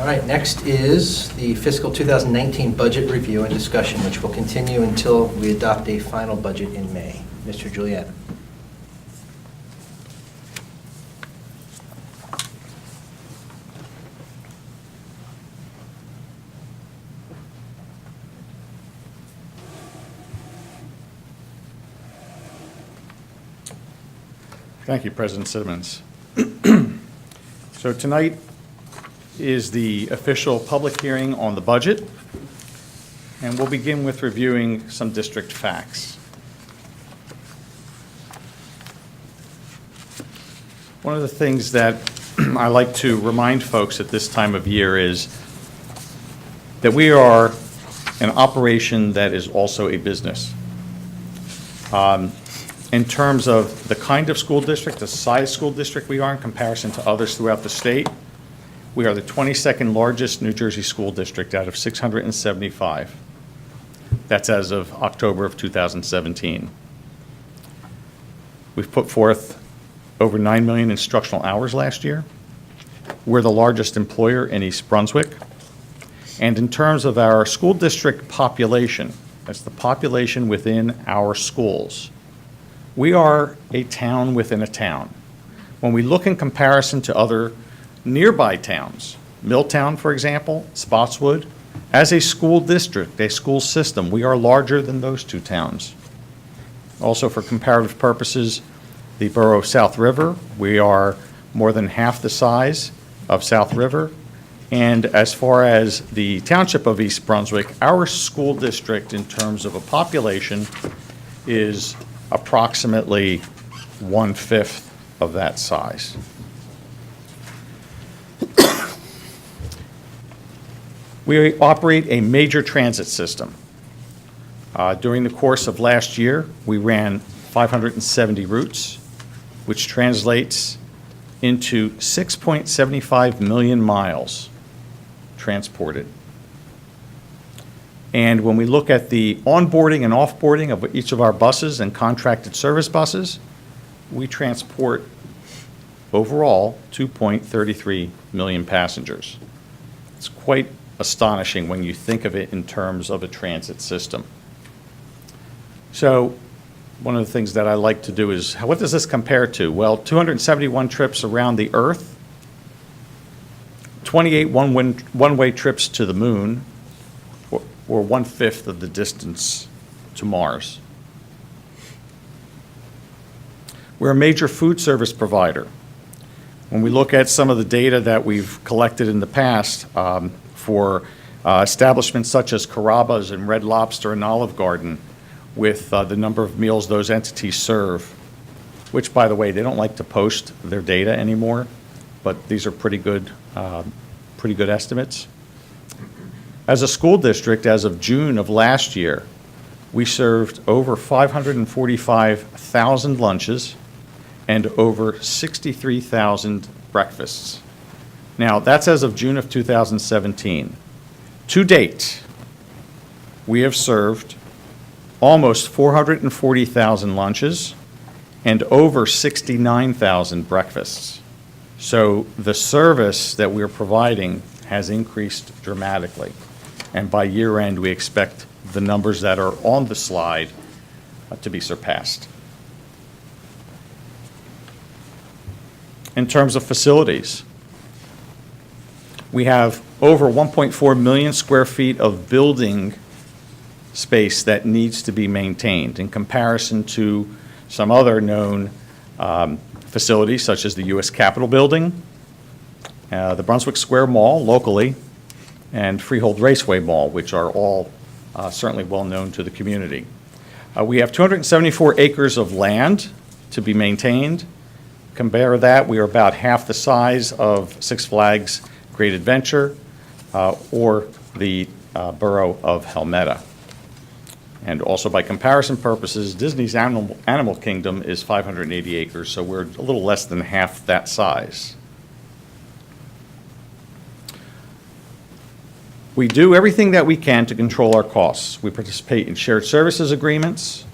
All right, next is the fiscal 2019 budget review and discussion, which will continue until we adopt a final budget in May. Mr. Giuliano. Thank you, President Simmons. So tonight is the official public hearing on the budget, and we'll begin with reviewing some district facts. One of the things that I like to remind folks at this time of year is that we are an operation that is also a business. In terms of the kind of school district, the size school district we are in comparison to others throughout the state, we are the 22nd largest New Jersey school district out of 675. That's as of October of 2017. We've put forth over 9 million instructional hours last year. We're the largest employer in East Brunswick. And in terms of our school district population, that's the population within our schools, we are a town within a town. When we look in comparison to other nearby towns, Milltown, for example, Spotswood, as a school district, a school system, we are larger than those two towns. Also, for comparative purposes, the borough of South River, we are more than half the size of South River. And as far as the township of East Brunswick, our school district in terms of a population is approximately 1/5 of that size. We operate a major transit system. During the course of last year, we ran 570 routes, which translates into 6.75 million miles transported. And when we look at the onboarding and offboarding of each of our buses and contracted service buses, we transport overall 2.33 million passengers. It's quite astonishing when you think of it in terms of a transit system. So one of the things that I like to do is, what does this compare to? Well, 271 trips around the Earth, 28 one-way trips to the moon, or 1/5 of the distance to Mars. We're a major food service provider. When we look at some of the data that we've collected in the past for establishments such as Carrabba's and Red Lobster and Olive Garden, with the number of meals those entities serve, which, by the way, they don't like to post their data anymore, but these are pretty good estimates. As a school district, as of June of last year, we served over 545,000 lunches and over 63,000 breakfasts. Now, that's as of June of 2017. To date, we have served almost 440,000 lunches and over 69,000 breakfasts. So the service that we're providing has increased dramatically. And by year end, we expect the numbers that are on the slide to be surpassed. In terms of facilities, we have over 1.4 million square feet of building space that needs to be maintained in comparison to some other known facilities such as the U.S. Capitol Building, the Brunswick Square Mall locally, and Freehold Raceway Mall, which are all certainly well known to the community. We have 274 acres of land to be maintained. Compare that, we are about half the size of Six Flags Great Adventure or the borough of Helmetta. And also by comparison purposes, Disney's Animal Kingdom is 580 acres, so we're a little less than half that size. We do everything that we can to control our costs. We participate in shared services agreements,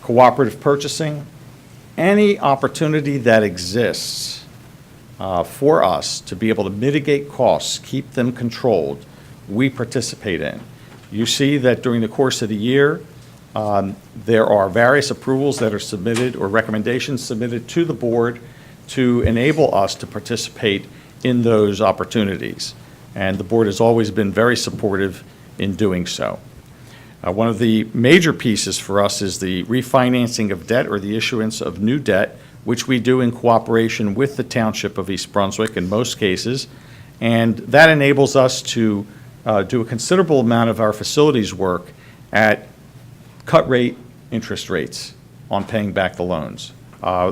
cooperative purchasing, any opportunity that exists for us to be able to mitigate costs, keep them controlled, we participate in. You see that during the course of the year, there are various approvals that are submitted or recommendations submitted to the board to enable us to participate in those opportunities. And the board has always been very supportive in doing so. One of the major pieces for us is the refinancing of debt or the issuance of new debt, which we do in cooperation with the Township of East Brunswick in most cases. And that enables us to do a considerable amount of our facilities work at cut rate interest rates on paying back the loans,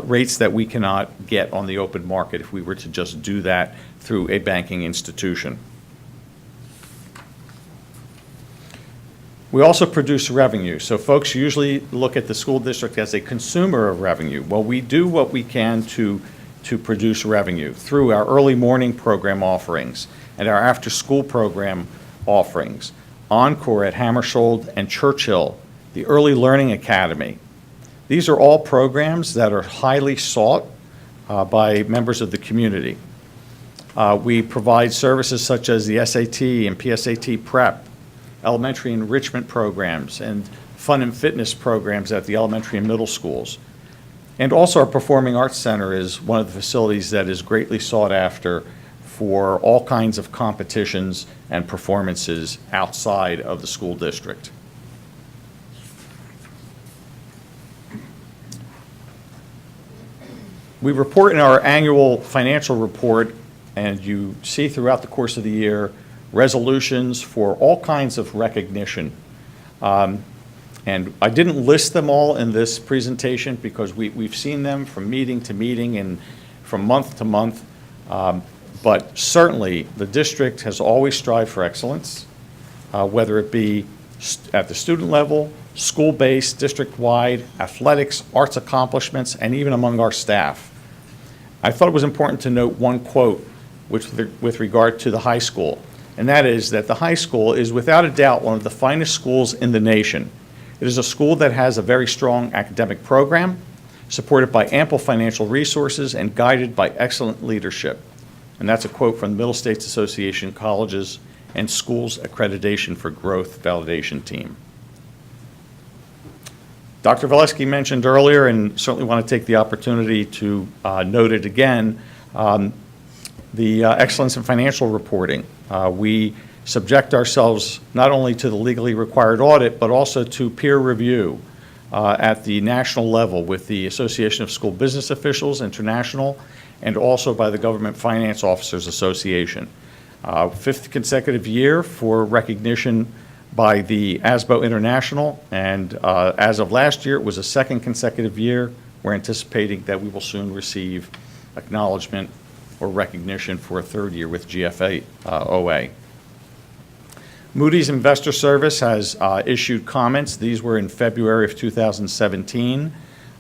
rates that we cannot get on the open market if we were to just do that through a banking institution. We also produce revenue. So folks usually look at the school district as a consumer of revenue. Well, we do what we can to produce revenue through our early morning program offerings and our after-school program offerings, Encore at Hammersholt and Churchill, the Early Learning Academy. These are all programs that are highly sought by members of the community. We provide services such as the SAT and PSAT prep, elementary enrichment programs, and fun and fitness programs at the elementary and middle schools. And also our Performing Arts Center is one of the facilities that is greatly sought after for all kinds of competitions and performances outside of the school district. We report in our annual financial report, and you see throughout the course of the year, resolutions for all kinds of recognition. And I didn't list them all in this presentation because we've seen them from meeting to meeting and from month to month. But certainly, the district has always strived for excellence, whether it be at the student level, school-based, district-wide, athletics, arts accomplishments, and even among our staff. I thought it was important to note one quote with regard to the high school, and that is that the high school is without a doubt one of the finest schools in the nation. It is a school that has a very strong academic program, supported by ample financial resources and guided by excellent leadership. And that's a quote from the Middle States Association Colleges and Schools Accreditation for Growth Validation Team. Dr. Valesky mentioned earlier, and certainly want to take the opportunity to note it again, the excellence in financial reporting. We subject ourselves not only to the legally required audit, but also to peer review at the national level with the Association of School Business Officials International and also by the Government Finance Officers Association. Fifth consecutive year for recognition by the ASBO International, and as of last year, it was a second consecutive year. We're anticipating that we will soon receive acknowledgement or recognition for a third year with GFA OA. Moody's Investor Service has issued comments. These were in February of 2017,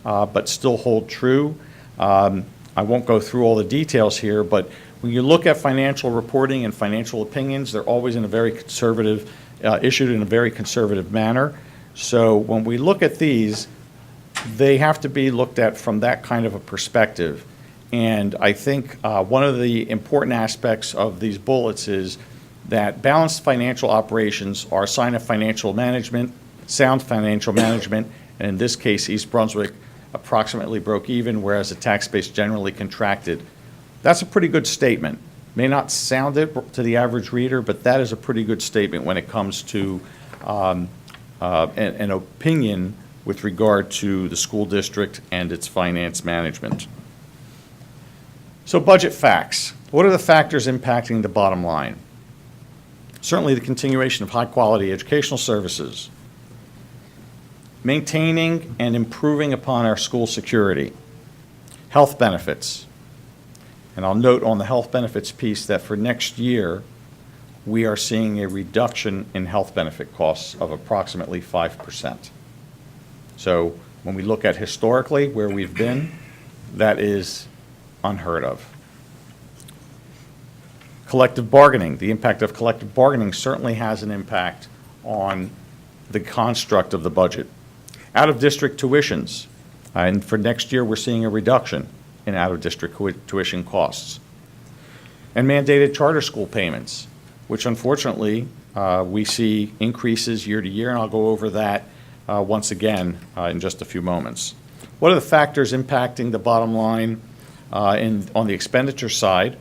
but still hold true. I won't go through all the details here, but when you look at financial reporting and financial opinions, they're always in a very conservative, issued in a very conservative manner. So when we look at these, they have to be looked at from that kind of a perspective. And I think one of the important aspects of these bullets is that balanced financial operations are a sign of financial management, sound financial management, and in this case, East Brunswick approximately broke even, whereas the tax base generally contracted. That's a pretty good statement. May not sound it to the average reader, but that is a pretty good statement when it comes to an opinion with regard to the school district and its finance management. So budget facts. What are the factors impacting the bottom line? Certainly the continuation of high-quality educational services, maintaining and improving upon our school security, health benefits. And I'll note on the health benefits piece that for next year, we are seeing a reduction in health benefit costs of approximately 5%. So when we look at historically where we've been, that is unheard of. Collective bargaining. The impact of collective bargaining certainly has an impact on the construct of the budget. Out-of-district tuitions. And for next year, we're seeing a reduction in out-of-district tuition costs. and mandated charter school payments, which unfortunately we see increases year to year, and I'll go over that once again in just a few moments. What are the factors impacting the bottom line on the expenditure side?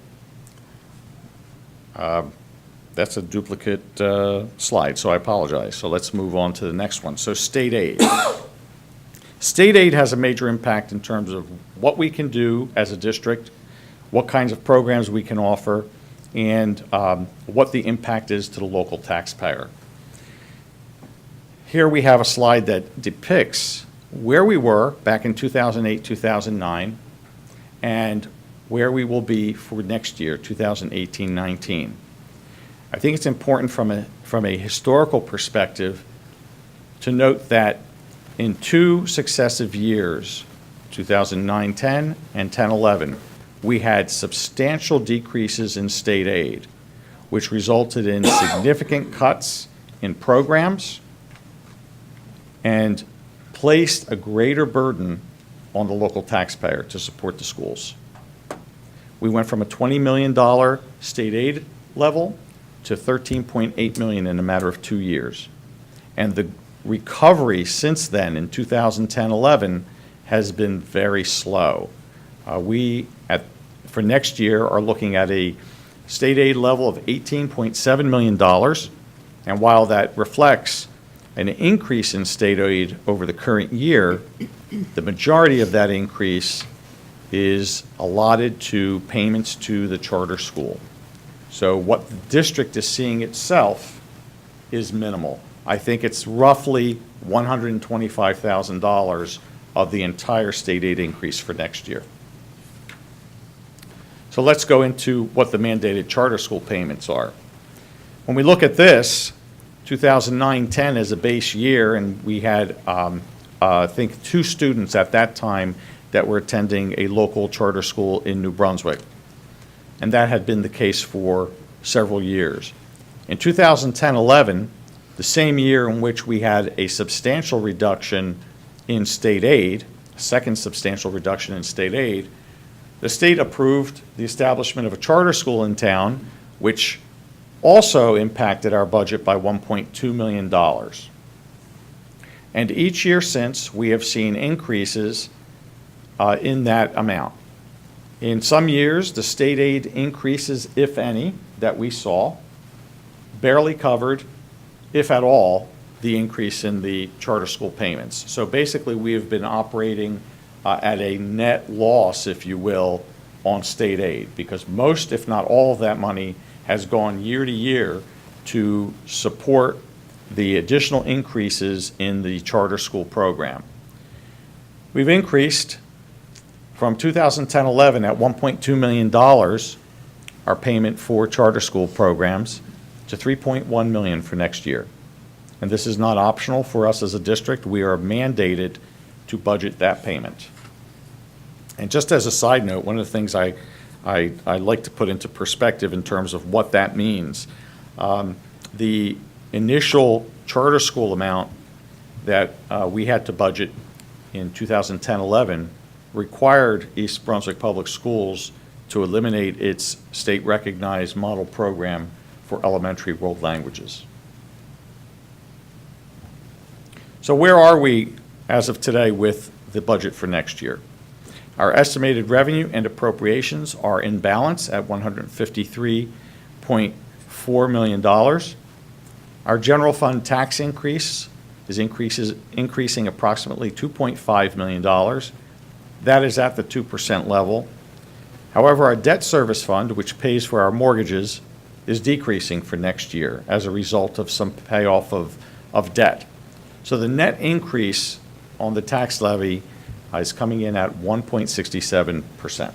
That's a duplicate slide, so I apologize. So let's move on to the next one. So state aid. State aid has a major impact in terms of what we can do as a district, what kinds of programs we can offer, and what the impact is to the local taxpayer. Here we have a slide that depicts where we were back in 2008, 2009, and where we will be for next year, 2018-19. I think it's important from a historical perspective to note that in two successive years, 2009-10 and 10-11, we had substantial decreases in state aid, which resulted in significant cuts in programs and placed a greater burden on the local taxpayer to support the schools. We went from a $20 million state aid level to $13.8 million in a matter of 2 years. And the recovery since then in 2010-11 has been very slow. For next year are looking at a state aid level of $18.7 million, and while that reflects an increase in state aid over the current year, the majority of that increase is allotted to payments to the charter school. So what the district is seeing itself is minimal. I think it's roughly $125,000 of the entire state aid increase for next year. So let's go into what the mandated charter school payments are. When we look at this, 2009-10 as a base year, and we had, I think, 2 students at that time that were attending a local charter school in New Brunswick. And that had been the case for several years. In 2010-11, the same year in which we had a substantial reduction in state aid, a second substantial reduction in state aid, the state approved the establishment of a charter school in town, which also impacted our budget by $1.2 million. And each year since, we have seen increases in that amount. In some years, the state aid increases, if any, that we saw, barely covered, if at all, the increase in the charter school payments. So basically, we have been operating at a net loss, if you will, on state aid, because most, if not all, of that money has gone year to year to support the additional increases in the charter school program. We've increased from 2010-11 at $1.2 million our payment for charter school programs to $3.1 million for next year. And this is not optional for us as a district. We are mandated to budget that payment. And just as a side note, one of the things I like to put into perspective in terms of what that means, the initial charter school amount that we had to budget in 2010-11 required East Brunswick Public Schools to eliminate its state-recognized model program for elementary world languages. So where are we as of today with the budget for next year? Our estimated revenue and appropriations are in balance at $153.4 million. Our general fund tax increase is increasing approximately $2.5 million. That is at the 2% level. However, our debt service fund, which pays for our mortgages, is decreasing for next year as a result of some payoff of debt. So the net increase on the tax levy is coming in at 1.67%.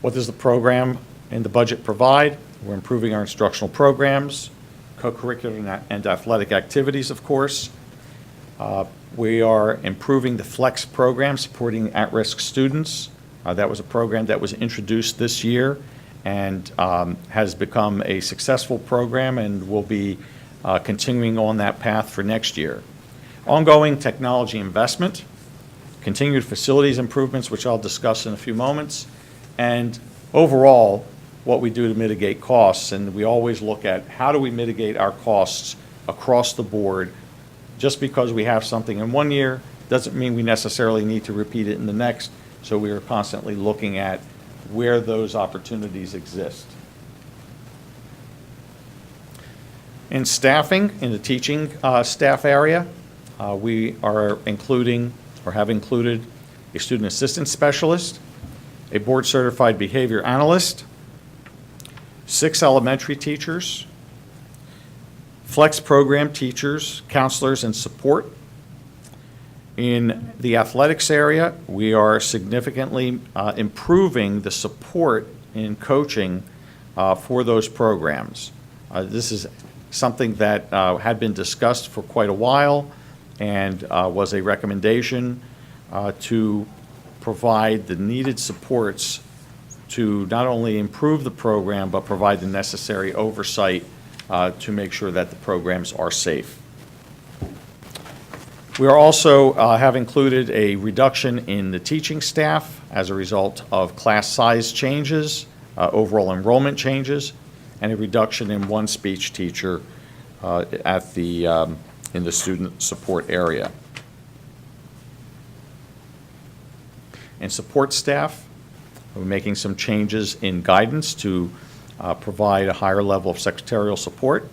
What does the program and the budget provide? We're improving our instructional programs, co-curricular and athletic activities, of course. We are improving the FLEX program supporting at-risk students. That was a program that was introduced this year and has become a successful program and will be continuing on that path for next year. Ongoing technology investment. continued facilities improvements, which I'll discuss in a few moments, and overall, what we do to mitigate costs. And we always look at how do we mitigate our costs across the board. Just because we have something in one year doesn't mean we necessarily need to repeat it in the next, so we are constantly looking at where those opportunities exist. In staffing, in the teaching staff area, we are including, or have included, a student assistance specialist, a board-certified behavior analyst, 6 elementary teachers, flex program teachers, counselors, and support. In the athletics area, we are significantly improving the support in coaching for those programs. This is something that had been discussed for quite a while and was a recommendation to provide the needed supports to not only improve the program, but provide the necessary oversight to make sure that the programs are safe. We are also have included a reduction in the teaching staff as a result of class size changes, overall enrollment changes, and a reduction in 1 speech teacher at the in the student support area. In support staff, we're making some changes in guidance to provide a higher level of secretarial support.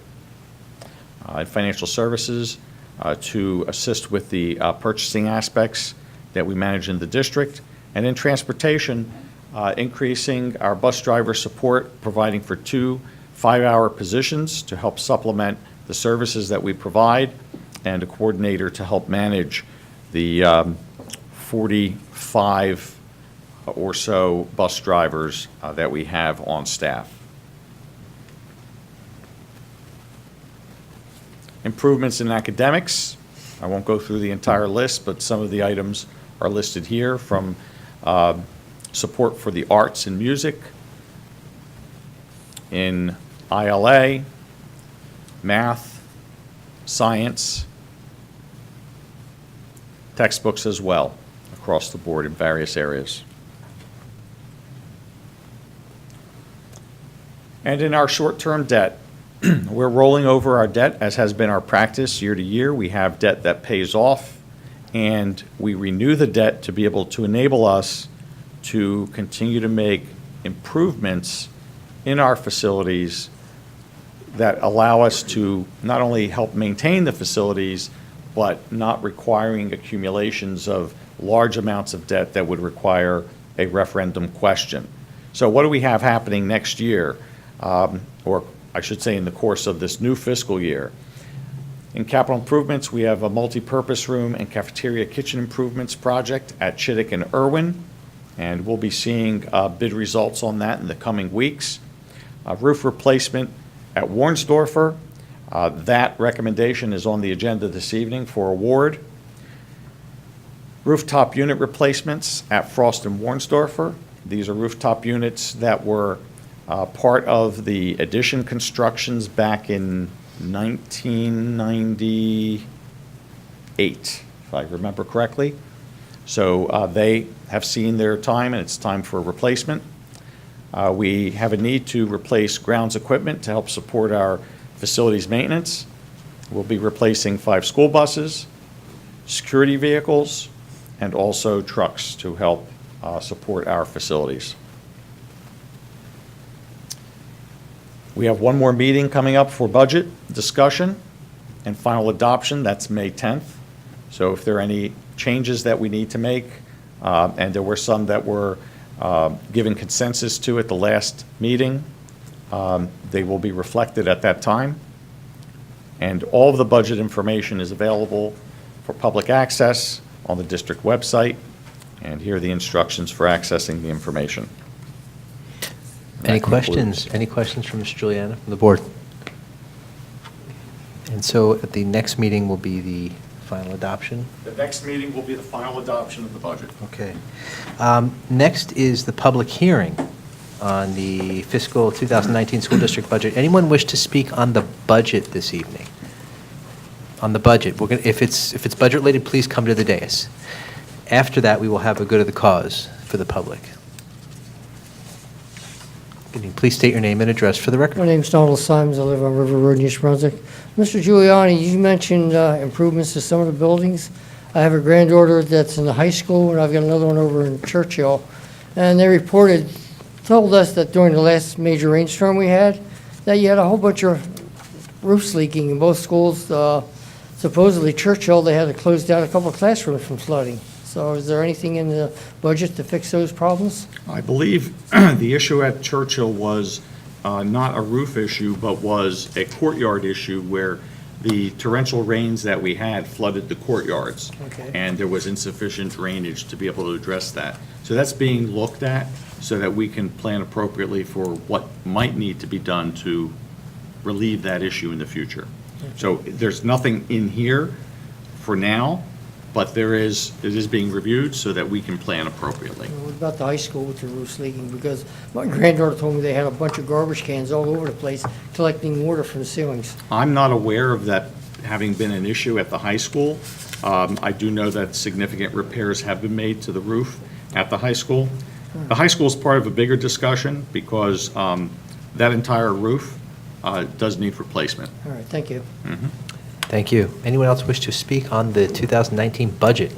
In financial services, to assist with the purchasing aspects that we manage in the district. And in transportation, increasing our bus driver support, providing for 2 5-hour positions to help supplement the services that we provide, and a coordinator to help manage the 45 or so bus drivers that we have on staff. Improvements in academics. I won't go through the entire list, but some of the items are listed here, from support for the arts and music, in ILA, math, science, textbooks as well, across the board in various areas. And in our short-term debt, we're rolling over our debt, as has been our practice year to year. We have debt that pays off, and we renew the debt to be able to enable us to continue to make improvements in our facilities that allow us to not only help maintain the facilities, but not requiring accumulations of large amounts of debt that would require a referendum question. So what do we have happening next year, or I should say in the course of this new fiscal year? In capital improvements, we have a multi-purpose room and cafeteria kitchen improvements project at Chittick and Irwin, and we'll be seeing bid results on that in the coming weeks. Roof replacement at Warnsdorfer, that recommendation is on the agenda this evening for award. Rooftop unit replacements at Frost and Warnsdorfer. These are rooftop units that were part of the addition constructions back in 1998, if I remember correctly. So they have seen their time, and it's time for a replacement. We have a need to replace grounds equipment to help support our facilities maintenance. We'll be replacing 5 school buses, security vehicles, and also trucks to help support our facilities. We have one more meeting coming up for budget discussion and final adoption. That's May 10th. So if there are any changes that we need to make, and there were some that were given consensus to at the last meeting, they will be reflected at that time. And all of the budget information is available for public access on the district website. And here are the instructions for accessing the information. Any questions? Any questions from Ms. Juliana from the board? And so at the next meeting will be the final adoption? The next meeting will be the final adoption of the budget. Okay. Next is the public hearing on the fiscal 2019 school district budget. Anyone wish to speak on the budget this evening? On the budget. We're going if it's budget related, please come to the dais. After that, we will have a good of the cause for the public. Can you please state your name and address for the record? My name's Donald Simons. I live on River Road in East Brunswick. Mr. Giuliani, you mentioned improvements to some of the buildings. I have a granddaughter that's in the high school, and I've got another one over in Churchill. And they told us that during the last major rainstorm we had, that you had a whole bunch of roofs leaking in both schools. Supposedly Churchill, they had to close down a couple of classrooms from flooding. So is there anything in the budget to fix those problems? I believe the issue at Churchill was not a roof issue, but was a courtyard issue where the torrential rains that we had flooded the courtyards. Okay. And there was insufficient drainage to be able to address that. So that's being looked at so that we can plan appropriately for what might need to be done to relieve that issue in the future. So there's nothing in here for now, but it is being reviewed so that we can plan appropriately. What about the high school with the roofs leaking? Because my granddaughter told me they had a bunch of garbage cans all over the place collecting water from the ceilings. I'm not aware of that having been an issue at the high school. I do know that significant repairs have been made to the roof at the high school. The high school is part of a bigger discussion because that entire roof does need replacement. All right, thank you. Thank you. Anyone else wish to speak on the 2019 budget?